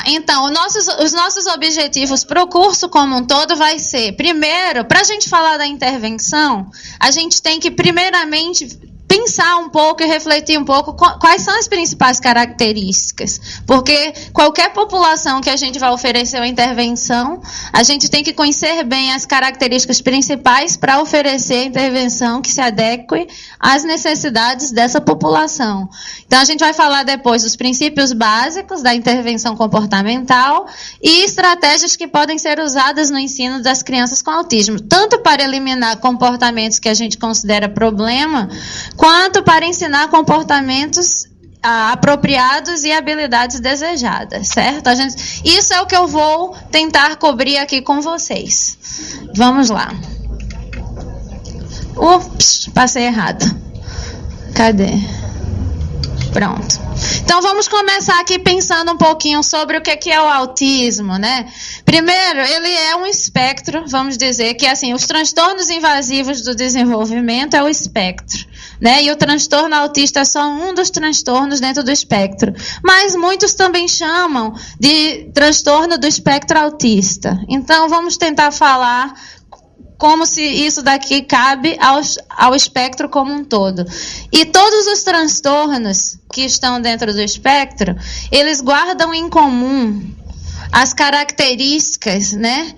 Então, os nossos objetivos para o curso como um todo vai ser, primeiro, para a gente falar da intervenção, a gente tem que primeiramente pensar um pouco e refletir um pouco quais são as principais características. Porque qualquer população que a gente vai oferecer uma intervenção, a gente tem que conhecer bem as características principais para oferecer a intervenção que se adeque às necessidades dessa população. Então, a gente vai falar depois dos princípios básicos da intervenção comportamental e estratégias que podem ser usadas no ensino das crianças com autismo, tanto para eliminar comportamentos que a gente considera problema, quanto para ensinar comportamentos apropriados e habilidades desejadas, certo? Isso é o que eu vou tentar cobrir aqui com vocês. Vamos lá. Ups, passei errado. Cadê? Pronto. Então, vamos começar aqui pensando um pouquinho sobre o que é o autismo, né? Primeiro, ele é um espectro, vamos dizer que, assim, os transtornos invasivos do desenvolvimento é o espectro, né? E o transtorno autista é só um dos transtornos dentro do espectro. Mas muitos também chamam de transtorno do espectro autista. Então, vamos tentar falar como se isso daqui cabe ao espectro como um todo. E todos os transtornos que estão dentro do espectro, eles guardam em comum as características, né,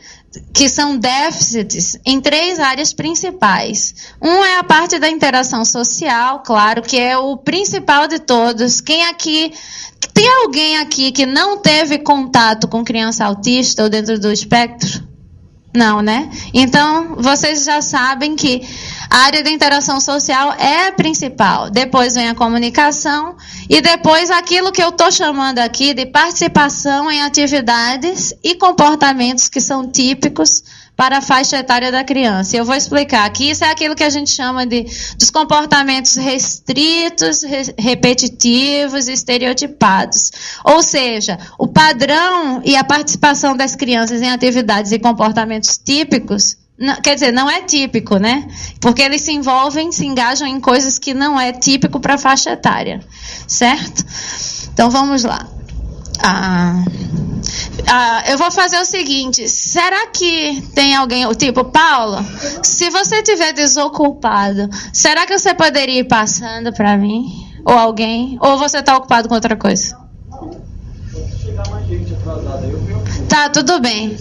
que são déficits em 3 áreas principais. Um é a parte da interação social, claro, que é o principal de todos. Tem alguém aqui que não teve contato com criança autista ou dentro do espectro? Não, né? Então, vocês já sabem que a área da interação social é a principal. Depois vem a comunicação e depois aquilo que eu estou chamando aqui de participação em atividades e comportamentos que são típicos para a faixa etária da criança. Eu vou explicar aqui. Isso é aquilo que a gente chama dos comportamentos restritos, repetitivos e estereotipados. Ou seja, o padrão e a participação das crianças em atividades e comportamentos típicos, quer dizer, não é típico, né? Porque eles se engajam em coisas que não é típico para a faixa etária. Certo? Então, vamos lá. Eu vou fazer o seguinte, será que tem alguém, tipo, Paulo, se você estiver desocupado, será que você poderia ir passando para mim? Ou alguém? Ou você está ocupado com outra coisa? Tá, tudo bem.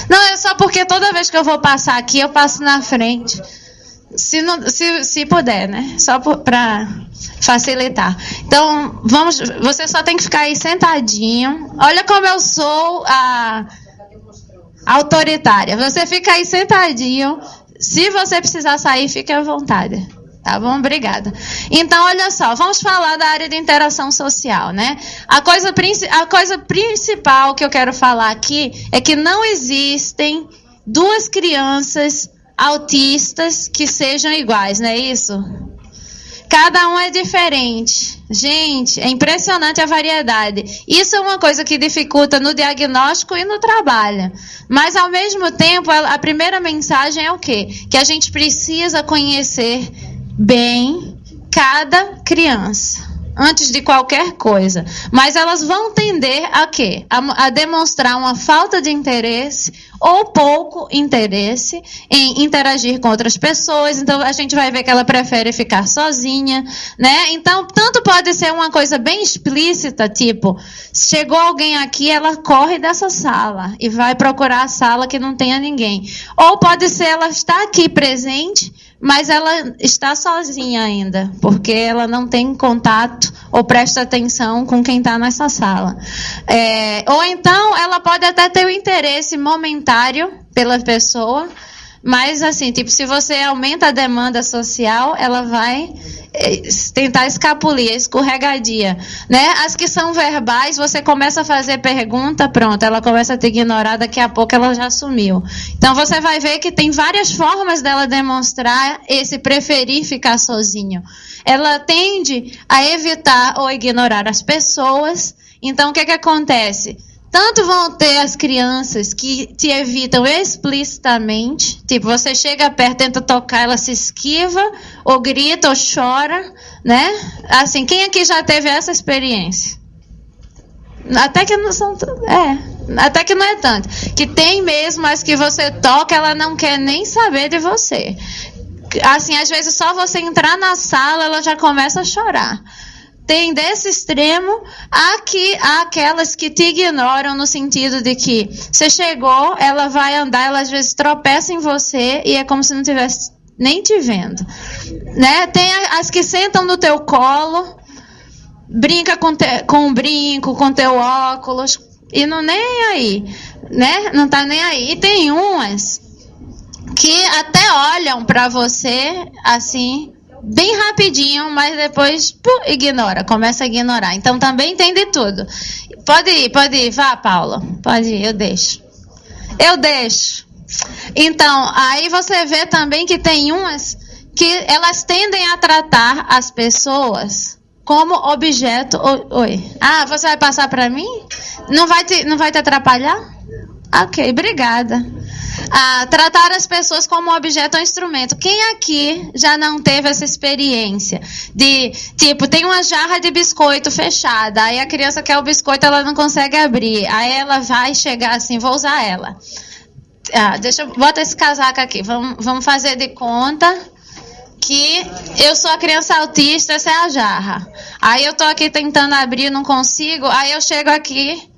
Não, é só porque toda vez que eu vou passar aqui, eu passo na frente. Se puder, né? Só para facilitar. Então, você só tem que ficar aí sentadinho. Olha como eu sou autoritária. Você fica aí sentadinho. Se você precisar sair, fique à vontade. Tá bom? Obrigada. Então, olha só, vamos falar da área de interação social, né? A coisa principal que eu quero falar aqui é que não existem 2 crianças autistas que sejam iguais, não é isso? Cada um é diferente. Gente, é impressionante a variedade. Isso é uma coisa que dificulta no diagnóstico e no trabalho. Mas, ao mesmo tempo, a primeira mensagem é o quê? Que a gente precisa conhecer bem cada criança, antes de qualquer coisa. Mas elas vão tender a quê? A demonstrar uma falta de interesse ou pouco interesse em interagir com outras pessoas. Então, a gente vai ver que ela prefere ficar sozinha, né? Então, tanto pode ser uma coisa bem explícita, tipo, chegou alguém aqui, ela corre dessa sala e vai procurar a sala que não tenha ninguém. Ou pode ser ela está aqui presente, mas ela está sozinha ainda, porque ela não tem contato ou presta atenção com quem está nessa sala. Ou então, ela pode até ter um interesse momentário pela pessoa, mas assim, tipo, se você aumenta a demanda social, ela vai tentar escapulir, escorregadia, né? As que são verbais, você começa a fazer pergunta, pronto, ela começa a te ignorar, daqui a pouco ela já sumiu. Então você vai ver que tem várias formas dela demonstrar esse preferir ficar sozinho. Ela tende a evitar ou ignorar as pessoas. Então o que acontece? Tanto vão ter as crianças que te evitam explicitamente, tipo, você chega perto, tenta tocar, ela se esquiva, ou grita, ou chora, né? Assim, quem aqui já teve essa experiência? Até que não são... até que não é tanto. Que tem mesmo, mas que você toca, ela não quer nem saber de você. Assim, às vezes só você entrar na sala, ela já começa a chorar. Tem desse extremo há aquelas que te ignoram no sentido de que você chegou, ela vai andar, ela às vezes tropeça em você e é como se não tivesse nem te vendo, né? Tem as que sentam no teu colo, brinca com o brinco, com teu óculos e não nem aí, né? Não tá nem aí. E tem umas que até olham para você assim, bem rapidinho, mas depois ignora, começa a ignorar. Então também tem de tudo. Pode ir, vá, Paula. Pode ir, eu deixo. Então, aí você vê também que tem umas que elas tendem a tratar as pessoas como objeto. Oi. Ah, você vai passar para mim? Não vai te atrapalhar? Ok, obrigada. Tratar as pessoas como objeto ou instrumento. Quem aqui já não teve essa experiência de, tipo, tem uma jarra de biscoito fechada, aí a criança quer o biscoito, ela não consegue abrir, aí ela vai chegar assim, vou usar ela. Bota esse casaco aqui, vamos fazer de conta que eu sou a criança autista, essa é a jarra. Aí eu tô aqui tentando abrir, não consigo, aí eu chego aqui...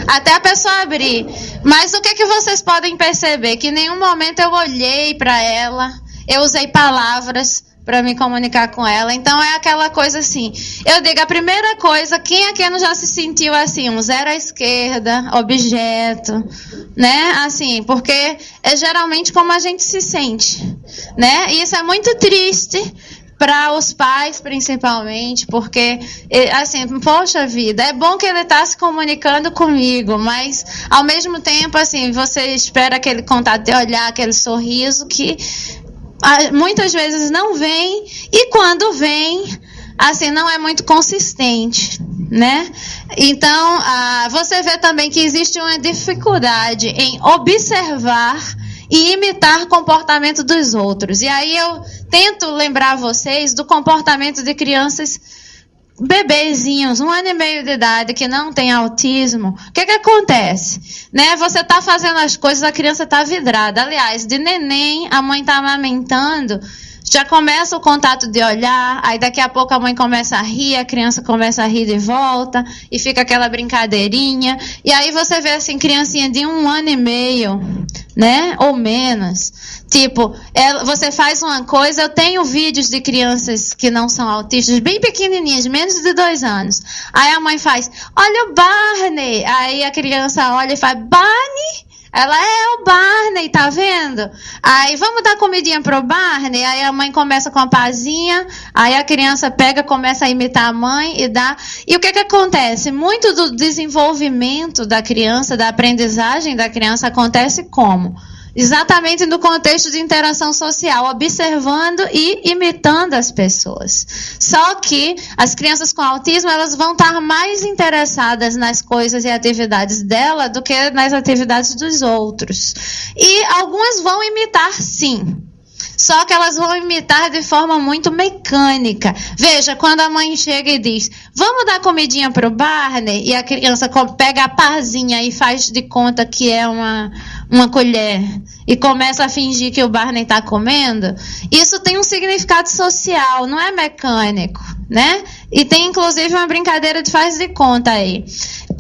até a pessoa abrir. Mas o que vocês podem perceber? Que em nenhum momento eu olhei para ela, eu usei palavras para me comunicar com ela. Então é aquela coisa assim, eu digo, a primeira coisa, quem aqui não já se sentiu assim, um zero à esquerda, objeto, né? Assim, porque é geralmente como a gente se sente, né? E isso é muito triste para os pais, principalmente, porque, assim, poxa vida, é bom que ele está se comunicando comigo, mas, ao mesmo tempo, assim, você espera aquele contato de olhar, aquele sorriso que muitas vezes não vem, e quando vem, assim, não é muito consistente, né? Então, você vê também que existe uma dificuldade em observar e imitar o comportamento dos outros. E aí eu tento lembrar vocês do comportamento de crianças bebezinhos, 1 ano e meio de idade, que não tem autismo. O que acontece? Né? Você está fazendo as coisas, a criança está vidrada. Aliás, de neném, a mãe está amamentando, já começa o contato de olhar, aí daqui a pouco a mãe começa a rir, a criança começa a rir de volta, e fica aquela brincadeirinha. E aí você vê assim, criancinha de 1 ano e meio, né? Ou menos. Tipo, você faz uma coisa, eu tenho vídeos de crianças que não são autistas, bem pequenininhas, menos de 2 anos. Aí a mãe faz, olha o Barney. Aí a criança olha e faz, Barney? Ela é o Barney, tá vendo? Aí vamos dar comidinha pro Barney. Aí a mãe começa com a pazinha, aí a criança pega, começa a imitar a mãe e dá. E o que acontece? Muito do desenvolvimento da criança, da aprendizagem da criança acontece como? Exatamente no contexto de interação social, observando e imitando as pessoas. Só que as crianças com autismo, elas vão estar mais interessadas nas coisas e atividades dela do que nas atividades dos outros. E algumas vão imitar, sim. Só que elas vão imitar de forma muito mecânica. Veja, quando a mãe chega e diz, vamos dar comidinha pro Barney, e a criança pega a parzinha e faz de conta que é uma colher, e começa a fingir que o Barney está comendo, isso tem um significado social, não é mecânico, né? E tem inclusive uma brincadeira de faz de conta aí.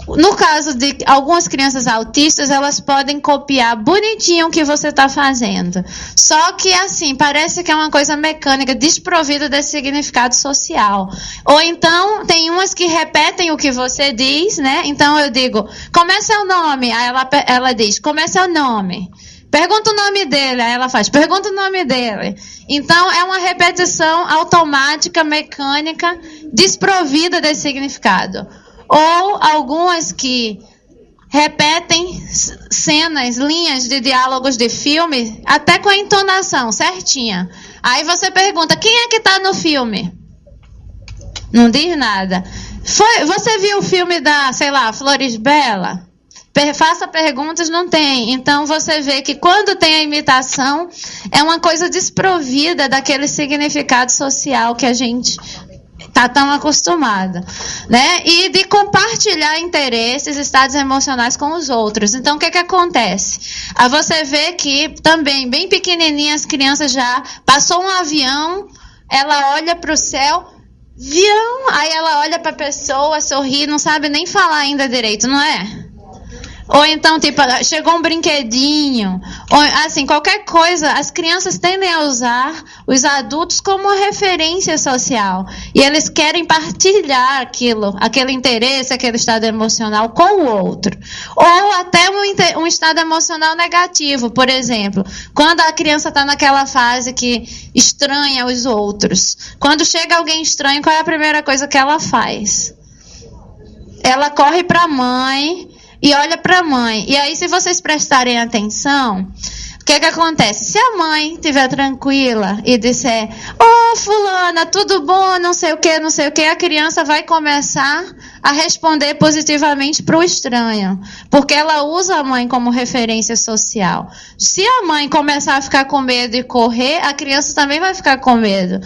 No caso de algumas crianças autistas, elas podem copiar bonitinho o que você está fazendo. Só que, assim, parece que é uma coisa mecânica, desprovida desse significado social. Ou então, tem umas que repetem o que você diz, né? Então, eu digo, como é seu nome? Aí ela diz, como é seu nome? Pergunta o nome dele. Aí ela faz, pergunta o nome dele. Então, é uma repetição automática, mecânica, desprovida desse significado. Ou algumas que repetem cenas, linhas de diálogos de filme, até com a entonação certinha. Aí você pergunta, quem é que está no filme? Não diz nada. Você viu o filme da, sei lá, Flores Bela? Faça perguntas, não tem. Então você vê que quando tem a imitação, é uma coisa desprovida daquele significado social que a gente tá tão acostumado, né? E de compartilhar interesses, estados emocionais com os outros. Então, o que acontece? Você vê que também, bem pequenininha, as crianças já passou um avião, ela olha para o céu, avião, aí ela olha para a pessoa, sorri, não sabe nem falar ainda direito, não é? Ou então, tipo, chegou um brinquedinho, ou assim, qualquer coisa, as crianças tendem a usar os adultos como uma referência social. E eles querem partilhar aquilo, aquele interesse, aquele estado emocional com o outro. Ou até um estado emocional negativo, por exemplo, quando a criança está naquela fase que estranha os outros. Quando chega alguém estranho, qual é a primeira coisa que ela faz? Ela corre para a mãe e olha para a mãe. E aí, se vocês prestarem atenção, o que acontece? Se a mãe estiver tranquila e disser, ô fulana, tudo bom, não sei o que, a criança vai começar a responder positivamente para o estranho, porque ela usa a mãe como referência social. Se a mãe começar a ficar com medo e correr, a criança também vai ficar com medo,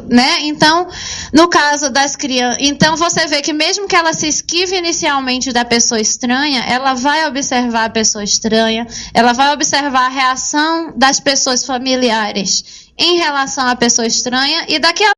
né? Então, no caso das crianças, então você vê que mesmo que ela se esquive inicialmente da pessoa estranha, ela vai observar a pessoa estranha, ela vai observar a reação das pessoas familiares em relação à pessoa estranha, e daqui a